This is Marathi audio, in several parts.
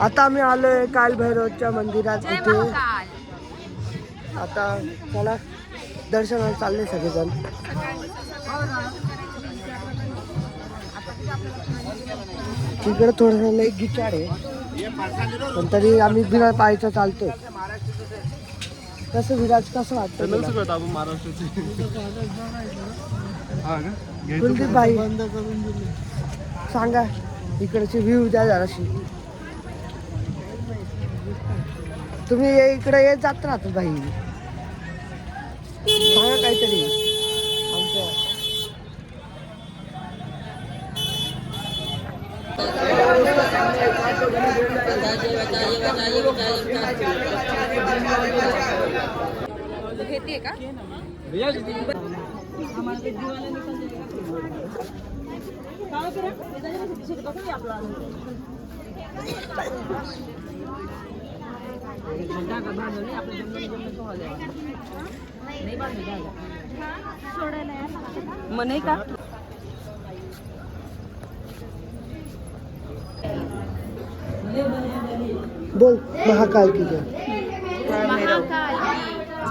आता आम्ही आलोय काल भैरवच्या मंदिरात इथे. आता चला दर्शनाला चालले सगळेजण. तिकडे थोडंसं लई गिचाड आहे, पण तरी आम्ही बिना पायचं चालतोय. कसं विराज, कसं वाटतं कुलदीप भाई? सांगा इकडची व्ह्यू द्या जराशी. तुम्ही इकडे येत जात राहतो भाई, सांगा काहीतरी आमच्या. घेते का मग नाही का? बोल महाकाल की जय.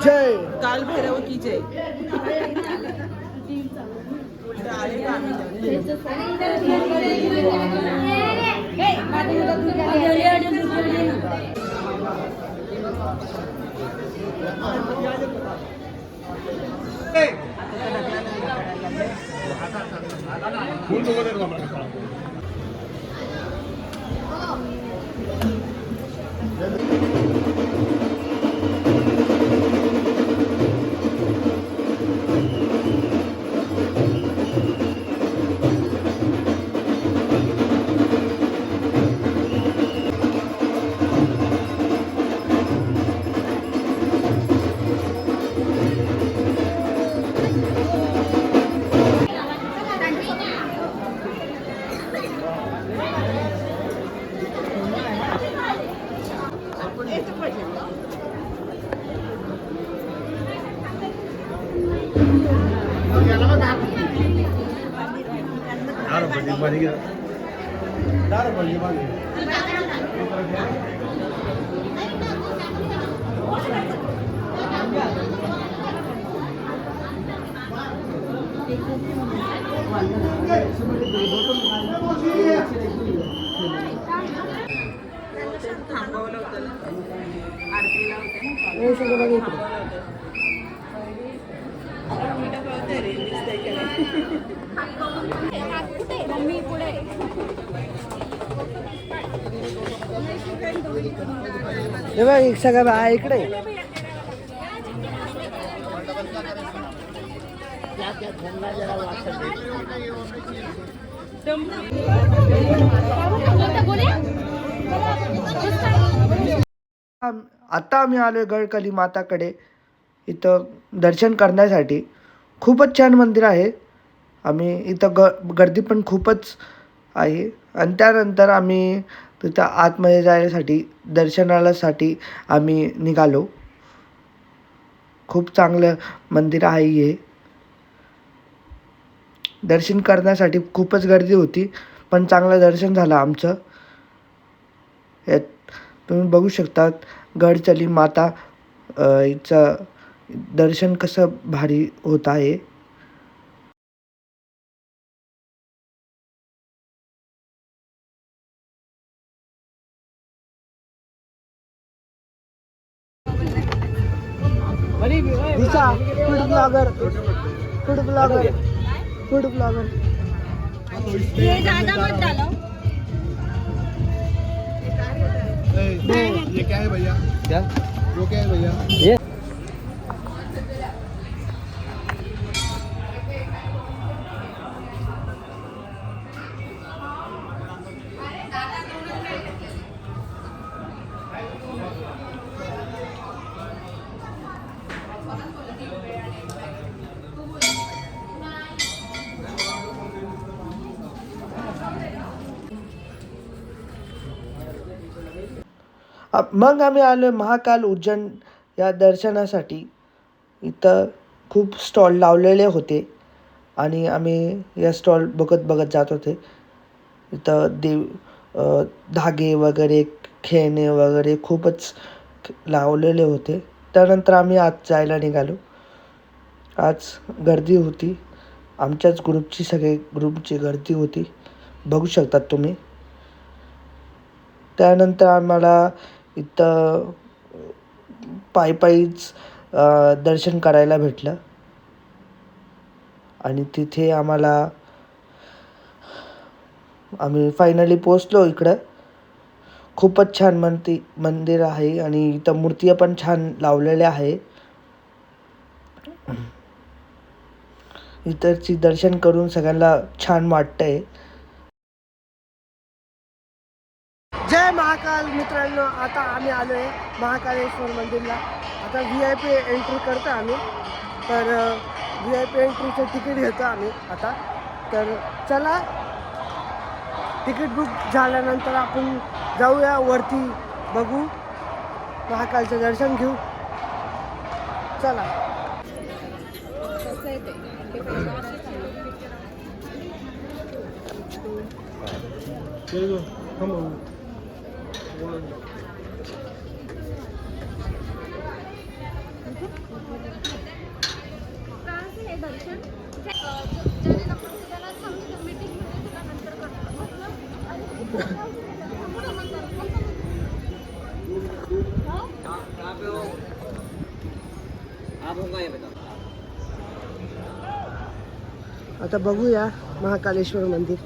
जय काल भैरव की जय. थांबवलं होतं आरतीला होते मम्मी पुढे. सगळं बाय इकडे. आता आम्ही आलोय गडकली माताकडे, इथं दर्शन करण्यासाठी. खूपच छान मंदिर आहे. आम्ही इथं गर्दी पण खूपच आहे. आणि त्यानंतर आम्ही तिथं आतमध्ये जाण्यासाठी दर्शनासाठी आम्ही निघालो. खूप चांगलं मंदिर आहे हे. दर्शन करण्यासाठी खूपच गर्दी होती, पण चांगलं दर्शन झालं आमचं. तुम्ही बघू शकता गडचली माता हिचं दर्शन कसं भारी होत आहे. Disha food blogger, food blogger, food blogger. ये ज्यादा मत डालो. ये क्या है भैया? क्या वो क्या है भैया? ये मग आम्ही आलो महाकाल उज्जैन या दर्शनासाठी. इथं खूप स्टॉल लावलेले होते आणि आम्ही या स्टॉल बघत जात होते. इथं धागे वगैरे खेळणे वगैरे खूपच लावलेले होते. त्यानंतर आम्ही आत जायला निघालो. आज गर्दी होती. आमच्याच सगळे ग्रुपची गर्दी होती, बघू शकतात तुम्ही. त्यानंतर आम्हाला इथं पायीच दर्शन करायला भेटलं आणि तिथे आम्ही फायनली पोचलो इकडं. खूपच छान मंदिर आहे आणि इथं मूर्ती पण छान लावलेल्या आहे. इथंची दर्शन करून सगळ्यांना छान वाटतंय. जय महाकाल मित्रांनो, आता आम्ही आलो आहे महाकालेश्वर मंदिरला. आता VIP एंट्री करतो आम्ही. तर VIP एंट्रीचं तिकीट घेतो आम्ही आता. तर चला, तिकीट बुक झाल्यानंतर आपण जाऊया वरती, बघू महाकालचं दर्शन घेऊ. चला. कसं आहे ते? आता बघूया महाकालेश्वर मंदिर.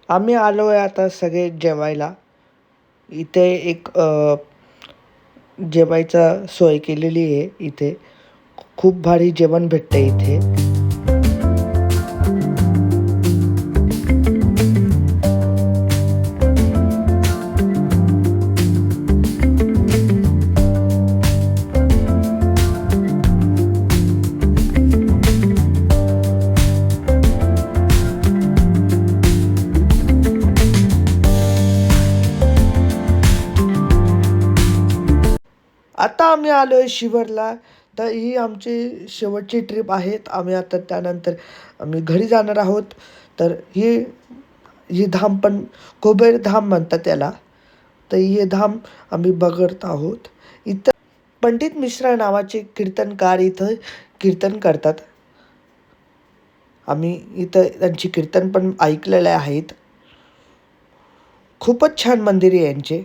आम्ही आलो आहे आता सगळे जेवायला. इथे एक जेवायचा सोय केलेली आहे. इथे खूप भारी जेवण भेटतं इथे. आता आम्ही आलो आहे शिवरला. तर ही आमची शेवटची ट्रिप आहेत. आम्ही आता त्यानंतर आम्ही घरी जाणार आहोत. तर ही धाम पण कुबेर धाम म्हणतात त्याला. तर हे धाम आम्ही बघत आहोत. इथं पंडित मिश्रा नावाचे कीर्तनकार इथं कीर्तन करतात. आम्ही इथं त्यांची कीर्तन पण ऐकलेले आहेत. खूपच छान मंदिर आहे यांचे.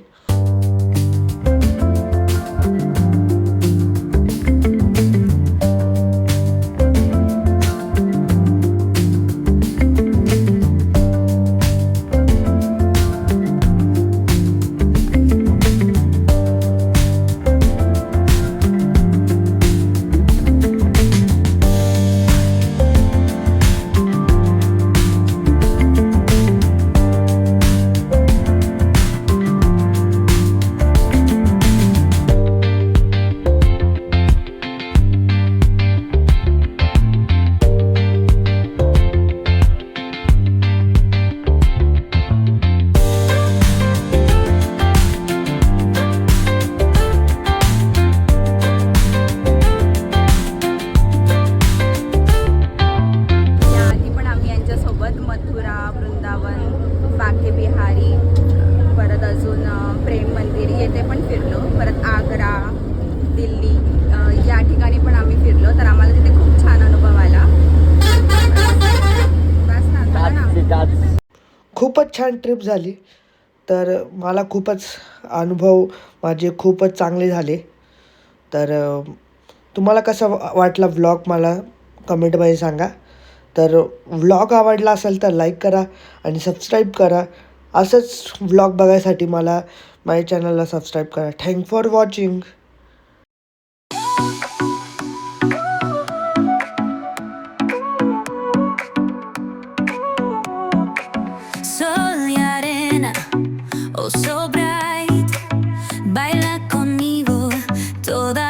याआधी पण आम्ही यांच्यासोबत मथुरा, वृंदावन, बाके बिहारी, परत अजून प्रेम मंदिर येथे पण फिरलो. परत आग्रा, दिल्ली या ठिकाणी पण आम्ही फिरलो. तर आम्हाला तिथे खूप छान अनुभव आला. बस ना, झालं ना. खूपच छान ट्रिप झाली. तर मला खूपच अनुभव माझे खूपच चांगले झाले. तर तुम्हाला कसा वाटला व्लॉग मला कमेंटमध्ये सांगा. तर व्लॉग आवडला असेल तर लाईक करा आणि सबस्क्राईब करा. असंच व्लॉग बघायसाठी माझ्या चॅनलला सबस्क्राईब करा. Thank for watching. Sol y arena, oh so bright, baila conmigo toda